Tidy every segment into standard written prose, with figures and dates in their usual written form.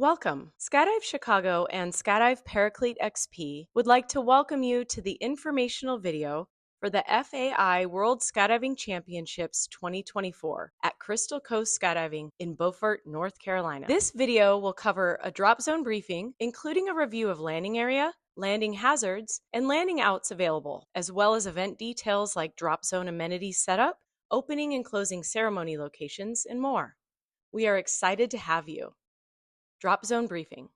Welcome. Skydive Chicago and Skydive Paraclete XP would like to welcome you to the informational video for the FAI World Skydiving Championships 2024 at Crystal Coast Skydiving in Beaufort, North Carolina. This video will cover a drop zone briefing, including a review of landing area, landing hazards, and landing outs available, as well as event details like drop zone amenities setup, opening and closing ceremony locations, and more. We are excited to have you. Drop zone briefing.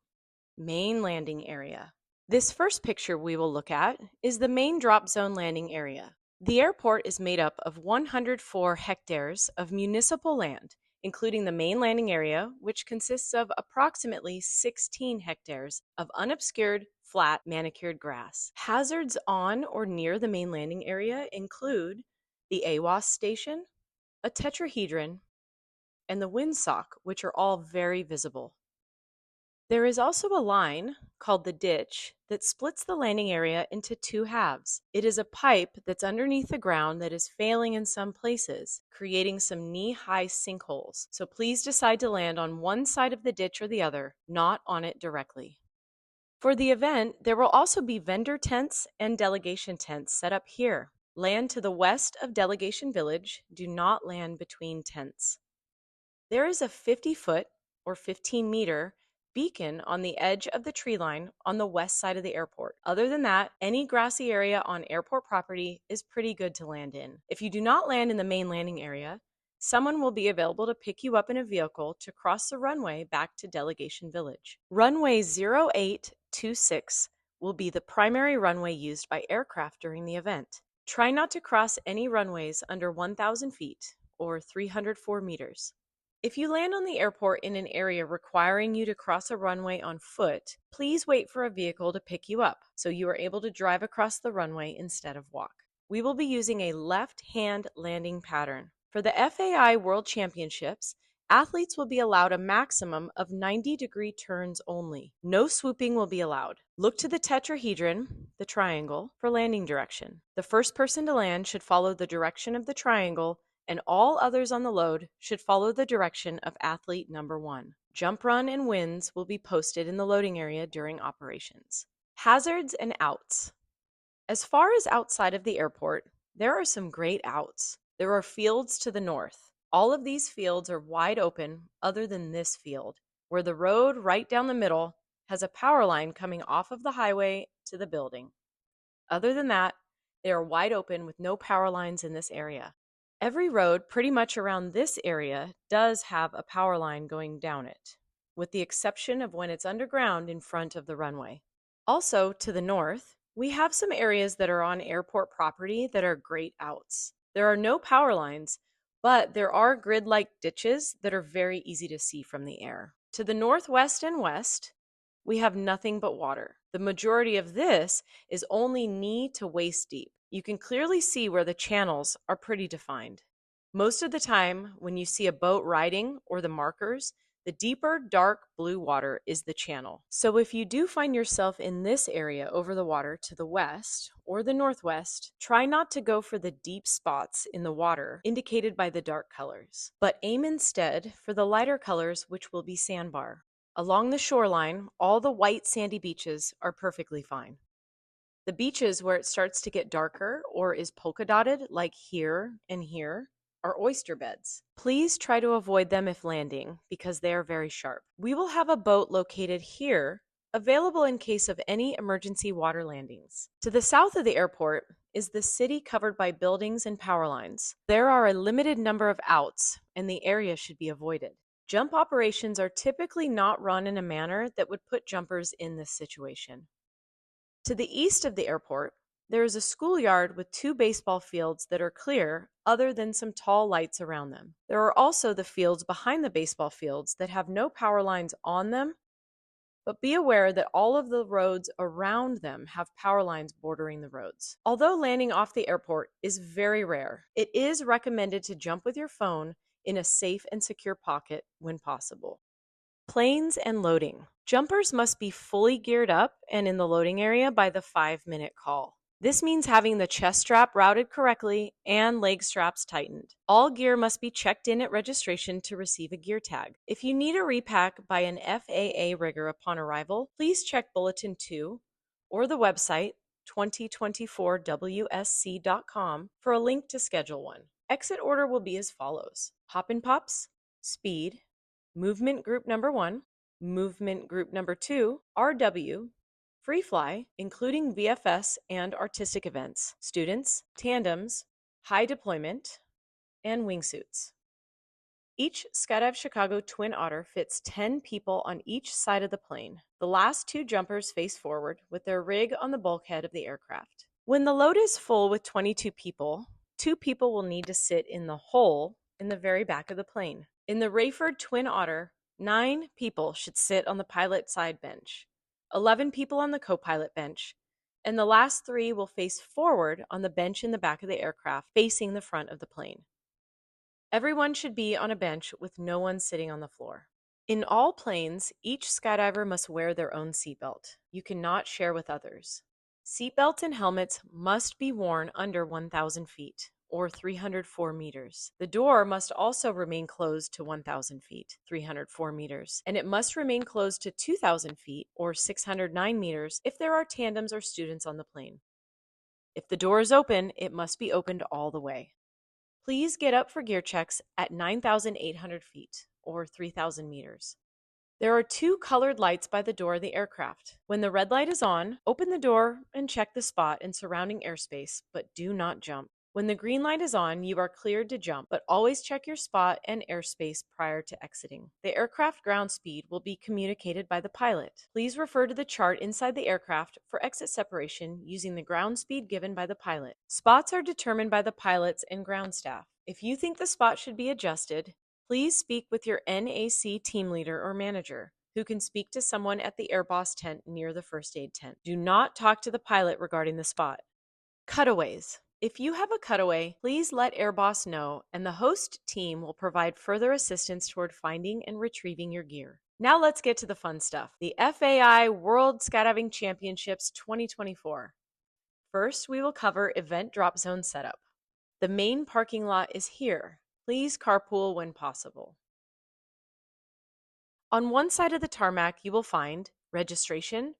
Main landing area. This first picture we will look at is the main drop zone landing area. The airport is made up of 104 hectares of municipal land, including the main landing area, which consists of approximately 16 hectares of unobscured, flat, manicured grass. Hazards on or near the main landing area include the AWAS station, a tetrahedron, and the windsock, which are all very visible. There is also a line, called the ditch, that splits the landing area into two halves. It is a pipe that's underneath the ground that is failing in some places, creating some knee-high sinkholes. So please decide to land on one side of the ditch or the other, not on it directly. For the event, there will also be vendor tents and delegation tents set up here. Land to the west of Delegation Village. Do not land between tents. There is a 50-foot or 15-meter beacon on the edge of the tree line on the west side of the airport. Other than that, any grassy area on airport property is pretty good to land in. If you do not land in the main landing area, someone will be available to pick you up in a vehicle to cross the runway back to Delegation Village. Runway 0826 will be the primary runway used by aircraft during the event. Try not to cross any runways under 1,000 feet or 304 meters. If you land on the airport in an area requiring you to cross a runway on foot, please wait for a vehicle to pick you up so you are able to drive across the runway instead of walk. We will be using a left-hand landing pattern. For the FAI World Championships, athletes will be allowed a maximum of 90-degree turns only. No swooping will be allowed. Look to the tetrahedron, the triangle, for landing direction. The first person to land should follow the direction of the triangle, and all others on the load should follow the direction of athlete number 1. Jump run and wins will be posted in the loading area during operations. Hazards and outs. As far as outside of the airport, there are some great outs. There are fields to the north. All of these fields are wide open other than this field, where the road right down the middle has a power line coming off of the highway to the building. Other than that, they are wide open with no power lines in this area. Every road pretty much around this area does have a power line going down it, with the exception of when it's underground in front of the runway. Also, to the north, we have some areas that are on airport property that are great outs. There are no power lines, but there are grid-like ditches that are very easy to see from the air. To the northwest and west, we have nothing but water. The majority of this is only knee to waist deep. You can clearly see where the channels are pretty defined. Most of the time, when you see a boat riding or the markers, the deeper dark blue water is the channel. So if you do find yourself in this area over the water to the west or the northwest, try not to go for the deep spots in the water indicated by the dark colors, but aim instead for the lighter colors, which will be sandbar. Along the shoreline, all the white sandy beaches are perfectly fine. The beaches where it starts to get darker or is polka dotted, like here and here, are oyster beds. Please try to avoid them if landing, because they are very sharp. We will have a boat located here, available in case of any emergency water landings. To the south of the airport is the city covered by buildings and power lines. There are a limited number of outs, and the area should be avoided. Jump operations are typically not run in a manner that would put jumpers in this situation. To the east of the airport, there is a schoolyard with 2 baseball fields that are clear, other than some tall lights around them. There are also the fields behind the baseball fields that have no power lines on them, but be aware that all of the roads around them have power lines bordering the roads. Although landing off the airport is very rare, it is recommended to jump with your phone in a safe and secure pocket when possible. Planes and loading. Jumpers must be fully geared up and in the loading area by the 5-minute call. This means having the chest strap routed correctly and leg straps tightened. All gear must be checked in at registration to receive a gear tag. If you need a repack by an FAA rigger upon arrival, please check Bulletin 2 or the website 2024wsc.com for a link to schedule one. Exit order will be as follows: Hop and Pops, Speed, Movement Group Number 1, Movement Group Number 2, RW, Free Fly, including VFS and artistic events, students, tandems, high deployment, and wingsuits. Each Skydive Chicago Twin Otter fits 10 people on each side of the plane. The last two jumpers face forward with their rig on the bulkhead of the aircraft. When the load is full with 22 people, 2 people will need to sit in the hole in the very back of the plane. In the Rayford Twin Otter, 9 people should sit on the pilot side bench, 11 people on the co-pilot bench, and the last 3 will face forward on the bench in the back of the aircraft facing the front of the plane. Everyone should be on a bench with no one sitting on the floor. In all planes, each skydiver must wear their own seatbelt. You cannot share with others. Seatbelts and helmets must be worn under 1,000 feet, or 304 meters. The door must also remain closed to 1,000 feet, 304 meters, and it must remain closed to 2,000 feet, or 609 meters, if there are tandems or students on the plane. If the door is open, it must be opened all the way. Please get up for gear checks at 9,800 feet, or 3,000 meters. There are 2 colored lights by the door of the aircraft. When the red light is on, open the door and check the spot and surrounding airspace, but do not jump. When the green light is on, you are cleared to jump, but always check your spot and airspace prior to exiting. The aircraft ground speed will be communicated by the pilot. Please refer to the chart inside the aircraft for exit separation using the ground speed given by the pilot. Spots are determined by the pilots and ground staff. If you think the spot should be adjusted, please speak with your NAC team leader or manager, who can speak to someone at the airboss tent near the first aid tent. Do not talk to the pilot regarding the spot. Cutaways. If you have a cutaway, please let airboss know, and the host team will provide further assistance toward finding and retrieving your gear. Now let's get to the fun stuff. The FAI World Skydiving Championships 2024. First, we will cover event drop zone setup. The main parking lot is here. Please carpool when possible. On one side of the tarmac, you will find registration,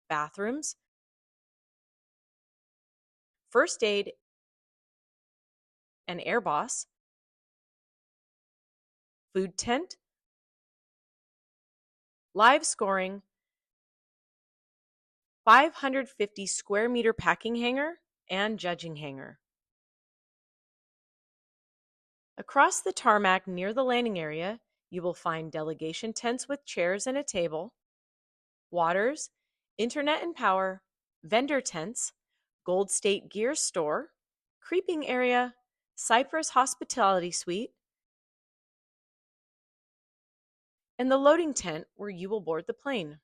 bathrooms, first aid and airboss, food tent, live scoring, 550 square meter packing hangar, and judging hangar. Across the tarmac near the landing area, you will find delegation tents with chairs and a table, waters, internet and power, vendor tents, Gold State Gear Store, creeping area, Cypress Hospitality Suite, and the loading tent where you will board the plane.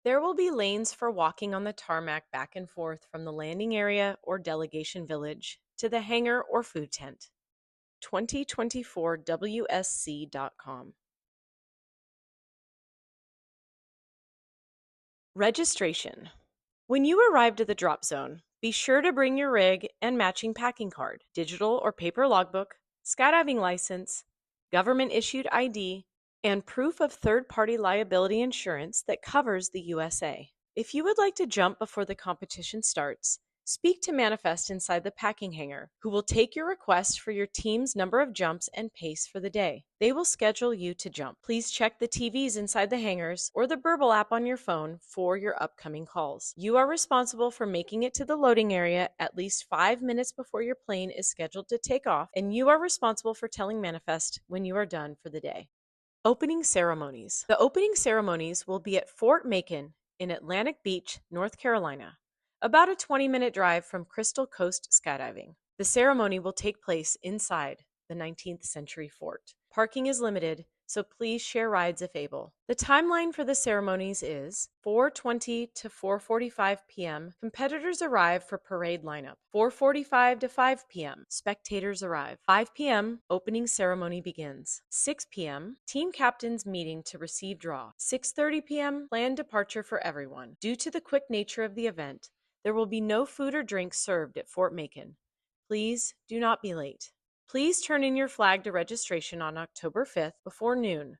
There will be lanes for walking on the tarmac back and forth from the landing area or delegation village to the hangar or food tent. 2024wsc.com. Registration. When you arrived at the drop zone, be sure to bring your rig and matching packing card, digital or paper logbook, skydiving license, government-issued ID, and proof of third-party liability insurance that covers the USA. If you would like to jump before the competition starts, speak to Manifest inside the packing hangar, who will take your request for your team's number of jumps and pace for the day. They will schedule you to jump. Please check the TVs inside the hangars or the Burble app on your phone for your upcoming calls. You are responsible for making it to the loading area at least 5 minutes before your plane is scheduled to take off, and you are responsible for telling Manifest when you are done for the day. Opening ceremonies. The opening ceremonies will be at Fort Macon in Atlantic Beach, North Carolina, about a 20-minute drive from Crystal Coast Skydiving. The ceremony will take place inside the 19th century fort. Parking is limited, so please share rides if able. The timeline for the ceremonies is 4:20 to 4:45 p.m. Competitors arrive for parade lineup. 4:45 to 5 p.m. Spectators arrive. 5 p.m. Opening ceremony begins. 6 p.m. Team captains meeting to receive draw. 6:30 p.m. Planned departure for everyone. Due to the quick nature of the event, There will be no food or drinks served at Fort Macon. Please do not be late. Please turn in your flag to registration on October 5th before noon.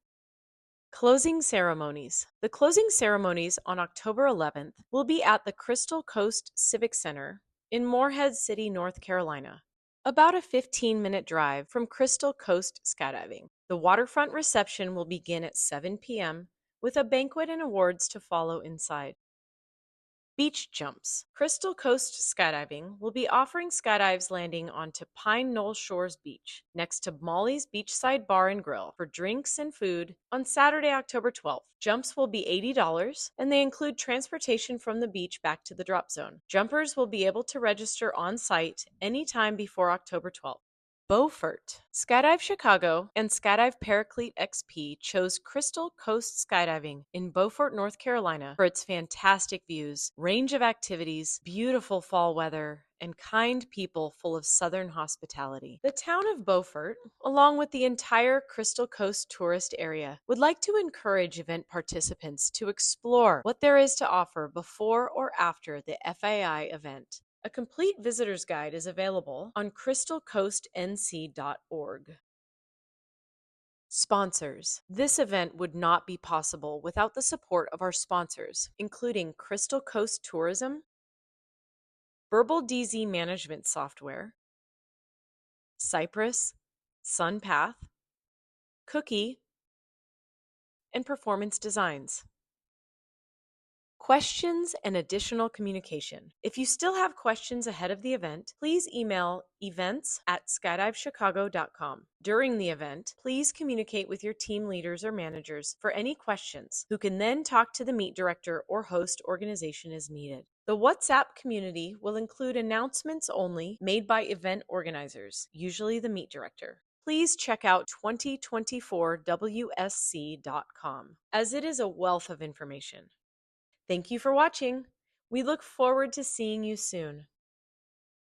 Closing ceremonies. The closing ceremonies on October 11th will be at the Crystal Coast Civic Center in Morehead City, North Carolina, about a 15-minute drive from Crystal Coast Skydiving. The waterfront reception will begin at 7 p.m. with a banquet and awards to follow inside. Beach jumps. Crystal Coast Skydiving will be offering skydives landing onto Pine Knoll Shores Beach, next to Molly's Beachside Bar and Grill for drinks and food on Saturday, October 12th. Jumps will be $80, and they include transportation from the beach back to the drop zone. Jumpers will be able to register on site anytime before October 12th. Beaufort. Skydive Chicago and Skydive Paraclete XP chose Crystal Coast Skydiving in Beaufort, North Carolina for its fantastic views, range of activities, beautiful fall weather, and kind people full of southern hospitality. The town of Beaufort, along with the entire Crystal Coast tourist area, would like to encourage event participants to explore what there is to offer before or after the FAI event. A complete visitor's guide is available on crystalcoastnc.org. Sponsors. This event would not be possible without the support of our sponsors, including Crystal Coast Tourism, Verbal DZ Management Software, Cypress, SunPath, Cookie, and Performance Designs. Questions and additional communication. If you still have questions ahead of the event, please email events@skydivechicago.com. During the event, please communicate with your team leaders or managers for any questions, who can then talk to the meet director or host organization as needed. The WhatsApp community will include announcements only made by event organizers, usually the meet director. Please check out 2024wsc.com, as it is a wealth of information. Thank you for watching. We look forward to seeing you soon.